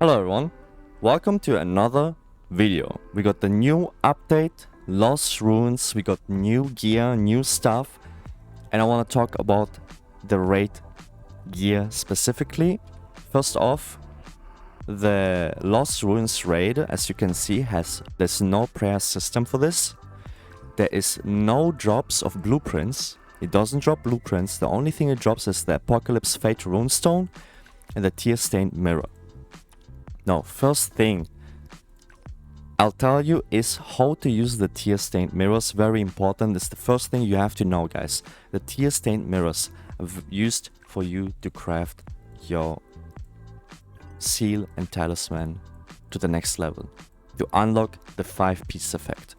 Hello everyone, welcome to another video. We got the new update, Lost Runes, we got new gear, new stuff, and I want to talk about the raid gear specifically. First off, the Lost Runes raid, as you can see, there's no prayer system for this. There is no drops of blueprints. It doesn't drop blueprints. The only thing it drops is the Apocalypse Fate runestone and the tear-stained mirror. Now, first thing I'll tell you is how to use the tear-stained mirrors. Very important. It's the first thing you have to know, guys. The tear-stained mirrors are used for you to craft your seal and talisman to the next level, to unlock the 5-piece effect.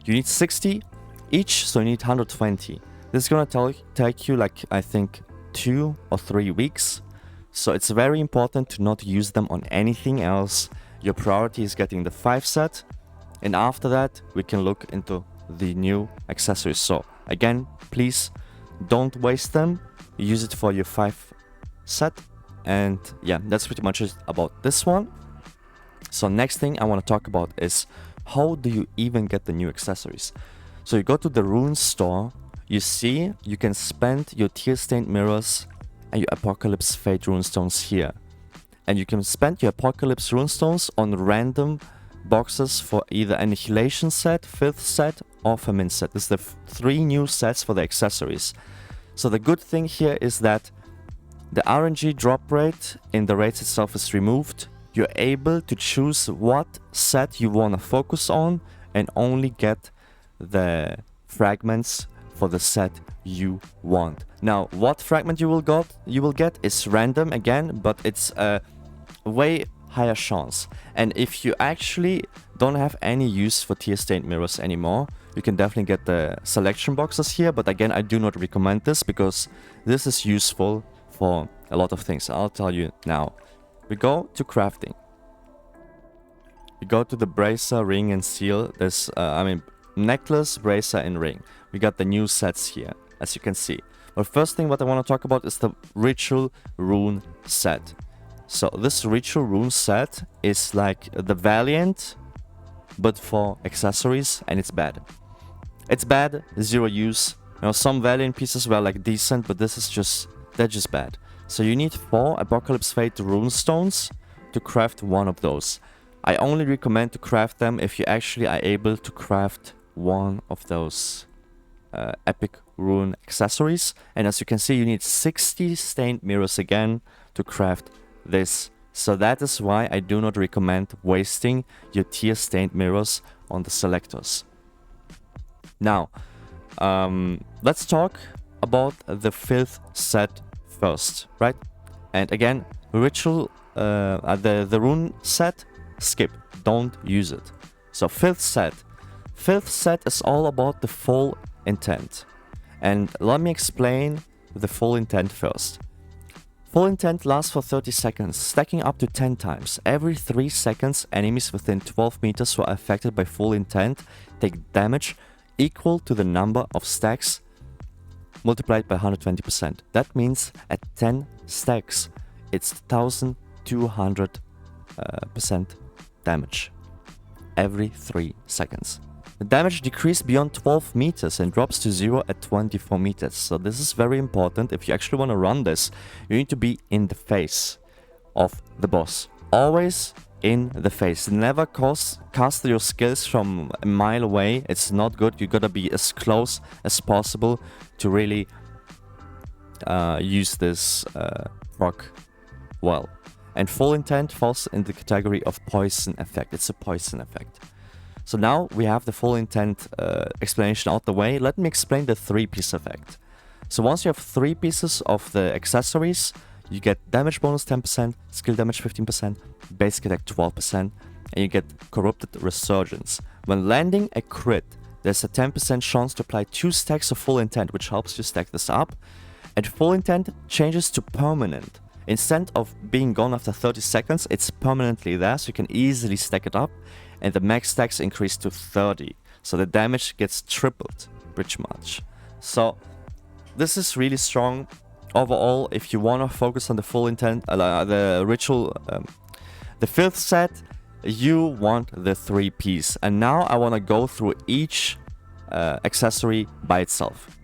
You need 60 each, so you need 120. This is gonna take you like, I think, 2 or 3 weeks. So it's very important to not use them on anything else. Your priority is getting the 5 set, and after that we can look into the new accessories. So again, please don't waste them. Use it for your 5 set, and yeah, that's pretty much it about this one. So next thing I want to talk about is how do you even get the new accessories. So you go to the rune store, you see you can spend your tear-stained mirrors and your Apocalypse Fate runestones here. And you can spend your Apocalypse runestones on random boxes for either Annihilation set, Filth set, or Famine set. This is the 3 new sets for the accessories. So the good thing here is that the RNG drop rate in the raids itself is removed. You're able to choose what set you want to focus on and only get the fragments for the set you want. Now, what fragment you will get is random again, but it's a way higher chance. And if you actually don't have any use for tear-stained mirrors anymore, you can definitely get the selection boxes here. But again, I do not recommend this because this is useful for a lot of things. I'll tell you now. We go to crafting. We go to the bracer, ring, and seal. There's, necklace, bracer, and ring. We got the new sets here, as you can see. But first thing what I want to talk about is the ritual rune set. So this ritual rune set is like the Valiant, but for accessories, and it's bad. It's bad, 0 use. You know, some Valiant pieces were like decent, but this is just, they're just bad. So you need 4 Apocalypse Fate runestones to craft one of those. I only recommend to craft them if you actually are able to craft one of those epic rune accessories. And as you can see, you need 60 stained mirrors again to craft this. So that is why I do not recommend wasting your tear stained mirrors on the selectors. Now, let's talk about the Filth set first, right? And again, ritual, the rune set, skip, don't use it. So Filth set. Filth set is all about the full intent. And let me explain the full intent first. Full intent lasts for 30 seconds, stacking up to 10 times. Every 3 seconds, enemies within 12 meters who are affected by full intent take damage equal to the number of stacks multiplied by 120%. That means at 10 stacks, it's 1200% damage every 3 seconds. The damage decreases beyond 12 meters and drops to 0 at 24 meters. So this is very important. If you actually want to run this, you need to be in the face of the boss. Always in the face. Never cast your skills from a mile away. It's not good. You gotta be as close as possible to really use this proc well. And full intent falls in the category of poison effect. It's a poison effect. So now we have the full intent explanation out the way. Let me explain the 3-piece effect. So once you have 3 pieces of the accessories, you get damage bonus 10%, skill damage 15%, basic attack 12%, and you get corrupted resurgence. When landing a crit, there's a 10% chance to apply 2 stacks of full intent, which helps you stack this up. And full intent changes to permanent. Instead of being gone after 30 seconds, it's permanently there, so you can easily stack it up. And the max stacks increase to 30. So the damage gets tripled, pretty much. So this is really strong. Overall, if you want to focus on the full intent, the ritual The Filth Set, you want the 3-piece. And now I want to go through each accessory by itself.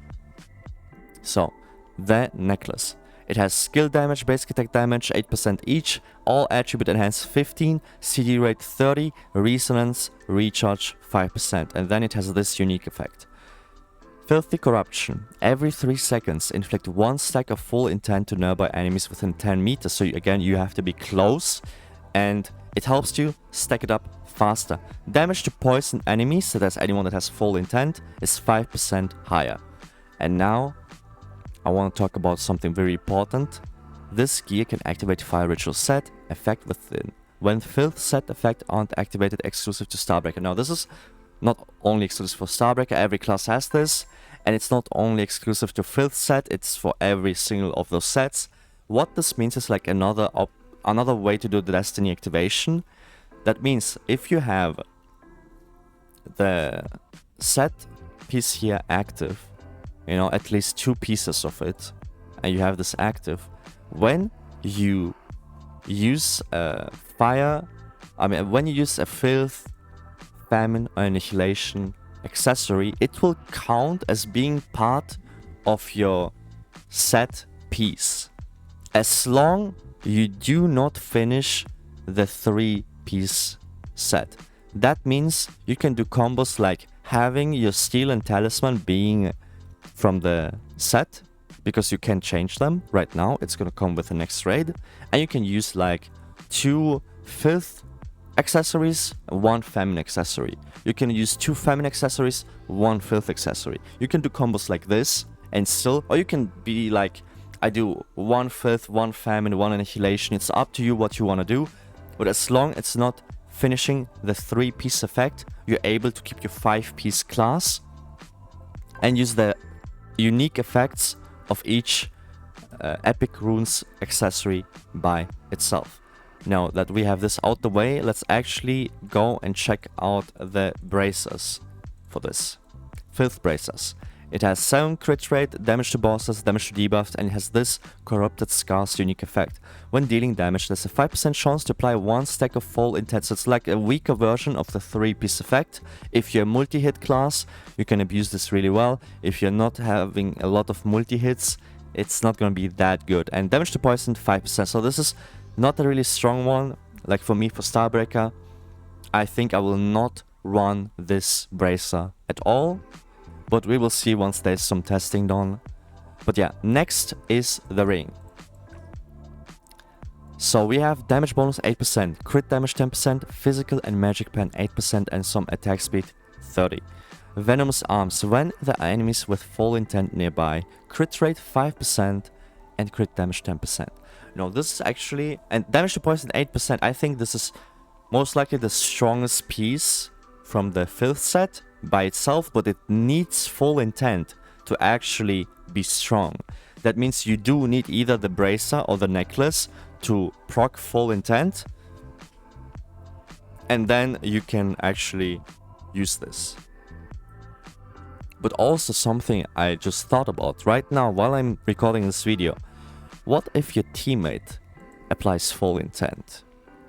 So, the necklace. It has skill damage, basic attack damage, 8% each, all attribute enhance 15, CD rate 30, resonance, recharge 5%. And then it has this unique effect. Filthy Corruption. Every 3 seconds, inflict 1 stack of full intent to nearby enemies within 10 meters. So again, you have to be close, and it helps you stack it up faster. Damage to poison enemies, so that's anyone that has full intent, is 5% higher. And now, I want to talk about something very important. This gear can activate Fire Ritual Set effect within. When Filth Set effect aren't activated exclusive to Starbreaker. Now this is not only exclusive for Starbreaker, every class has this. And it's not only exclusive to Filth Set, it's for every single of those sets. What this means is like another way to do the Destiny activation. That means if you have the set piece here active, you know, at least 2 pieces of it, and you have this active, when you use a when you use a Filth, Famine, or Annihilation accessory, it will count as being part of your set piece, as long you do not finish the 3-piece set. That means you can do combos like having your Steel and Talisman being from the set, because you can change them right now, it's gonna come with the next raid, and you can use like 2 Filth accessories, 1 Famine accessory. You can use 2 Famine accessories, 1 Filth accessory. You can do combos like this and still, or you can be like, I do 1 Filth, 1 Famine, 1 Annihilation. It's up to you what you want to do, but as long it's not finishing the 3-piece effect, you're able to keep your 5-piece class and use the unique effects of each Epic Runes accessory by itself. Now that we have this out the way, let's actually go and check out the bracers for this. Filth bracers. It has 7 crit rate, damage to bosses, damage to debuffs, and it has this Corrupted Scars unique effect. When dealing damage, there's a 5% chance to apply 1 stack of full intent. So it's like a weaker version of the 3-piece effect. If you're a multi-hit class, you can abuse this really well. If you're not having a lot of multi-hits, it's not going to be that good. And damage to poison, 5%. So this is not a really strong one. Like for me, for Starbreaker, I think I will not run this bracer at all. But we will see once there's some testing done. But yeah, next is the ring. So we have damage bonus 8%, crit damage 10%, physical and magic pen 8%, and some attack speed 30. Venomous arms. When the enemies with full intent nearby, crit rate 5% and crit damage 10%. No, this is actually, and damage to poison 8%. I think this is most likely the strongest piece from the Filth set by itself, but it needs full intent to actually be strong. That means you do need either the bracer or the necklace to proc full intent, and then you can actually use this. But also something I just thought about right now while I'm recording this video. What if your teammate applies full intent?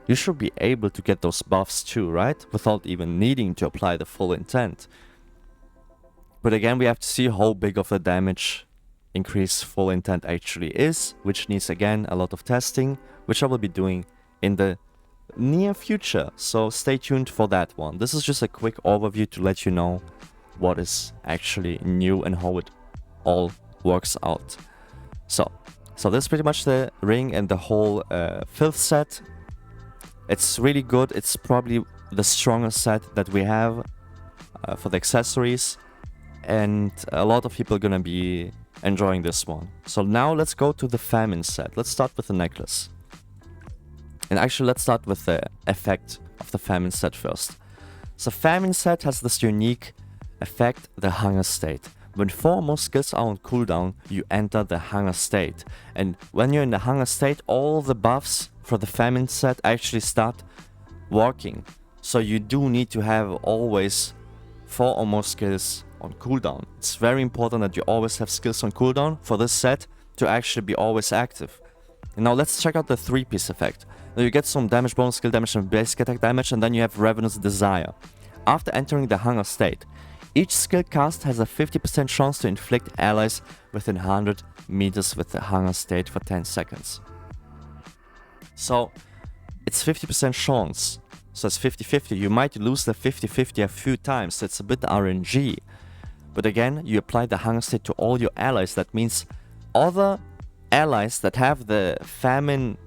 You should be able to get those buffs too, right? Without even needing to apply the full intent. But again, we have to see how big of a damage increase full intent actually is, which needs again a lot of testing, which I will be doing in the near future. So stay tuned for that one. This is just a quick overview to let you know what is actually new and how it all works out. So this is pretty much the ring and the whole Filth set. It's really good. It's probably the strongest set that we have for the accessories, and a lot of people are gonna be enjoying this one. So now let's go to the Famine set. Let's start with the necklace. And actually let's start with the effect of the Famine set first. So Famine set has this unique effect, the Hunger State. When 4 more skills are on cooldown, you enter the Hunger State. And when you're in the Hunger State, all the buffs for the Famine set actually start working. So you do need to have always 4 or more skills on cooldown. It's very important that you always have skills on cooldown for this set to actually be always active. And now let's check out the 3-piece effect. Now you get some damage bonus, skill damage, and basic attack damage, and then you have Ravenous Desire. After entering the hunger state, each skill cast has a 50% chance to inflict allies within 100 meters with the hunger state for 10 seconds. So it's 50% chance. So it's 50-50. You might lose the 50-50 a few times. So it's a bit RNG. But again, you apply the hunger state to all your allies. That means other allies that have the Famine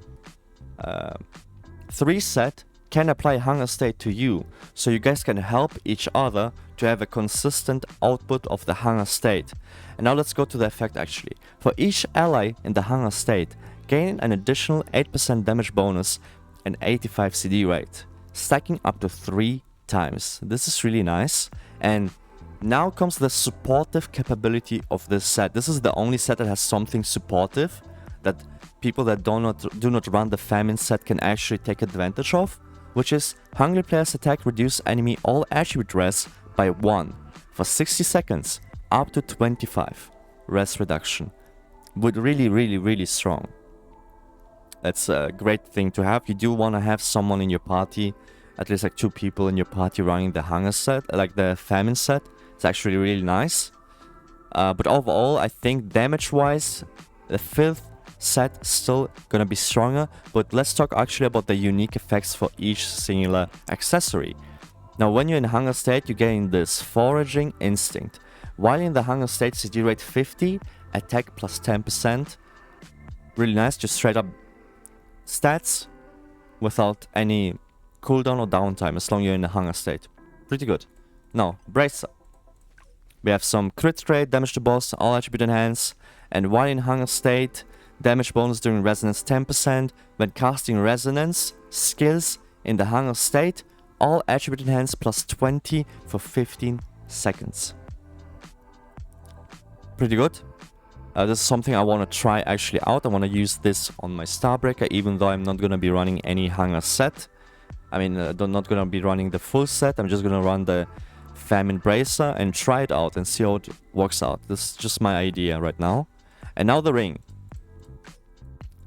3 set can apply hunger state to you. So you guys can help each other to have a consistent output of the hunger state. And now let's go to the effect actually. For each ally in the hunger state, gain an additional 8% damage bonus and 85 CD rate, stacking up to 3 times. This is really nice. And now comes the supportive capability of this set. This is the only set that has something supportive that people that do not run the Famine set can actually take advantage of, which is hungry players attack reduce enemy all attribute res by 1 for 60 seconds up to 25 res reduction. But really strong. That's a great thing to have. You do want to have someone in your party, at least like 2 people in your party running the hunger set, like the Famine set. It's actually really nice. But overall, I think damage-wise, the Filth set is still gonna be stronger. But let's talk actually about the unique effects for each singular accessory. Now, when you're in hunger state, you gain this foraging instinct. While in the hunger state, CD rate 50, attack plus 10%. Really nice, just straight up stats without any cooldown or downtime as long as you're in the hunger state. Pretty good. Now, Bracer. We have some crit rate, damage to boss, all attribute enhance, and while in hunger state, damage bonus during resonance 10%. When casting resonance skills in the hunger state, all attribute enhance plus 20 for 15 seconds. Pretty good. This is something I want to try actually out. I want to use this on my Starbreaker, even though I'm not going to be running any hunger set. I mean, I'm not going to be running the full set. I'm just going to run the Famine Bracer and try it out and see how it works out. This is just my idea right now. And now the ring.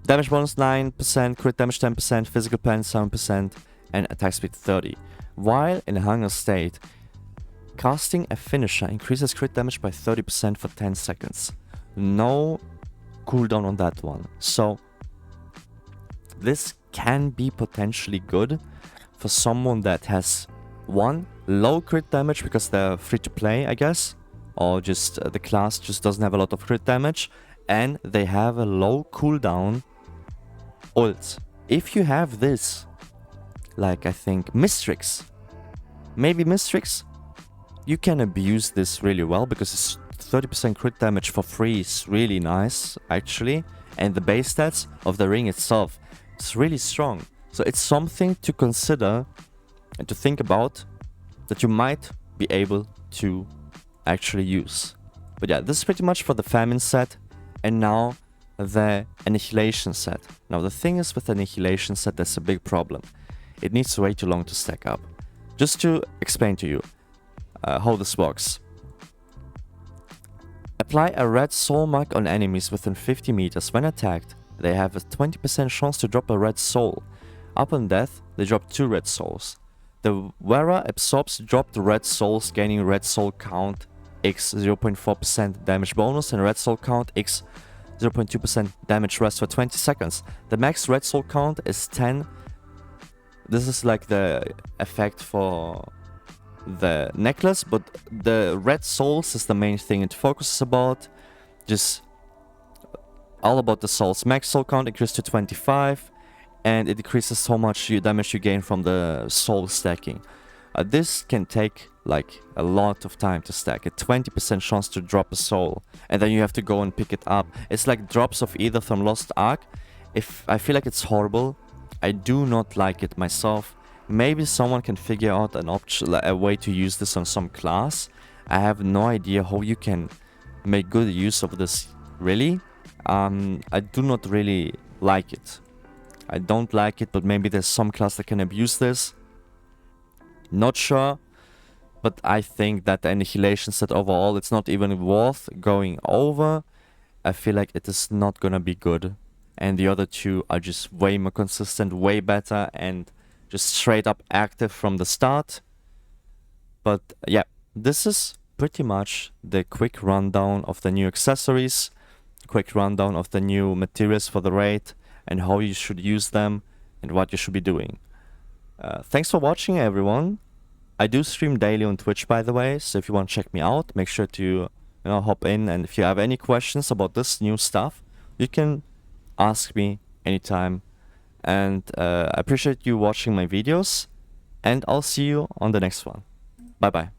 Damage bonus 9%, crit damage 10%, physical pen 7%, and attack speed 30. While in hunger state, casting a finisher increases crit damage by 30% for 10 seconds. No cooldown on that one. So this can be potentially good for someone that has 1, low crit damage because they're free to play, I guess, or just the class just doesn't have a lot of crit damage, and they have a low cooldown ult. If you have this, like I think Mistrix, maybe Mistrix, you can abuse this really well because it's 30% crit damage for free is really nice actually, and the base stats of the ring itself is really strong. So it's something to consider and to think about that you might be able to actually use. But yeah, this is pretty much for the Famine set, and now the Annihilation set. Now the thing is with the Annihilation set, there's a big problem. It needs way too long to stack up. Just to explain to you how this works. Apply a red soul mark on enemies within 50 meters. When attacked, they have a 20% chance to drop a red soul. Upon death, they drop 2 red souls. The wearer absorbs dropped red souls, gaining red soul count x 0.4% damage bonus and red soul count x 0.2% damage rest for 20 seconds. The max red soul count is 10. This is like the effect for the necklace, but the red souls is the main thing it focuses about. Just all about the souls. Max soul count increases to 25, and it decreases how much damage you gain from the soul stacking. This can take like a lot of time to stack. A 20% chance to drop a soul, and then you have to go and pick it up. It's like drops of either from Lost Ark. If I feel like it's horrible, I do not like it myself. Maybe someone can figure out an option, a way to use this on some class. I have no idea how you can make good use of this, really. I do not really like it. I don't like it, but maybe there's some class that can abuse this. Not sure, but I think that the Annihilation set overall, it's not even worth going over. I feel like it is not gonna be good. and the other two are just way more consistent, way better, and just straight up active from the start. But yeah, this is pretty much the quick rundown of the new accessories, quick rundown of the new materials for the raid, and how you should use them and what you should be doing. Thanks for watching, everyone. I do stream daily on Twitch, by the way, so if you want to check me out, make sure to hop in, and if you have any questions about this new stuff, you can ask me anytime. And I appreciate you watching my videos, and I'll see you on the next one. Bye bye.